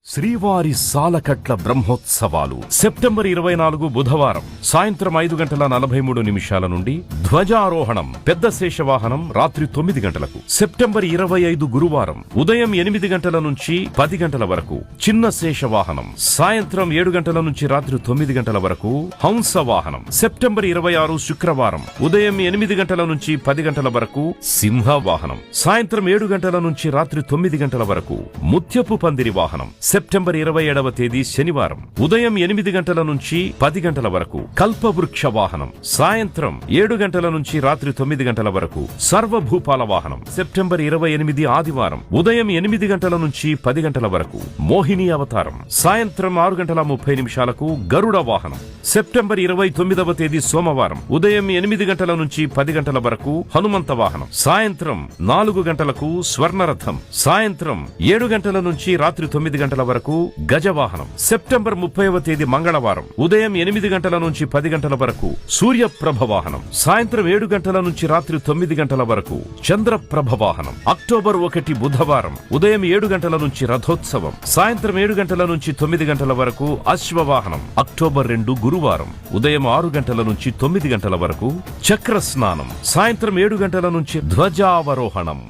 శ్రీవారి సాలకట్ల బ్రహ్మోత్సవాలు సెప్టెంబర్ 24 బుధవారం సాయంత్రం 5:43 నుండి ధ్వజారోహణం పెద్ద శేషవాహనం రాత్రి 9 గంటలకు. సెప్టెంబర్ 25 గురువారం ఉదయం 8 గంటల నుంచి 10 గంటల వరకు చిన్న శేషవాహనం. సాయంత్రం 7 గంటల నుంచి రాత్రి 9 గంటల వరకు హంస వాహనం. సెప్టెంబర్ 26 శుక్రవారం ఉదయం 8 గంటల నుంచి 10 గంటల వరకు సింహ వాహనం. సాయంత్రం 7 గంటల నుంచి రాత్రి 9 గంటల వరకు ముత్యపు పందిరి వాహనం. సెప్టెంబర్ 27వ తేదీ శనివారం ఉదయం 8 గంటల నుంచి 10 గంటల వరకు కల్పవృక్ష వాహనం. సాయంత్రం 7 గంటల నుంచి రాత్రి 9 గంటల వరకు సర్వభూపాల వాహనం. సెప్టెంబర్ 28 ఆదివారం ఉదయం 8 గంటల నుంచి 10 గంటల వరకు మోహిని అవతారం. సాయంత్రం 6:30 గరుడ వాహనం. సెప్టెంబర్ 29వ తేదీ సోమవారం ఉదయం 8 గంటల నుంచి 10 గంటల వరకు హనుమంత వాహనం. సాయంత్రం 4 గంటలకు స్వర్ణరథం. సాయంత్రం 7 గంటల నుంచి రాత్రి 9 గంటల వరకు గజవాహనం. సెప్టెంబర్ 30వ తేదీ మంగళవారం ఉదయం 8 గంటల నుంచి 10 గంటల వరకు సూర్యప్రభ వాహనం. సాయంత్రం 7 గంటల నుంచి రాత్రి 9 గంటల వరకు చంద్రప్రభ వాహనం. అక్టోబర్ 1 బుధవారం ఉదయం 7 గంటల నుంచి రథోత్సవం. సాయంత్రం 7 గంటల నుంచి 9 గంటల వరకు అశ్వవాహనం. అక్టోబర్ 2 గురువారం ఉదయం 6 గంటల నుంచి 9 గంటల వరకు చక్ర స్నానం. సాయంత్రం 7 గంటల నుంచి ధ్వజావరోహణం.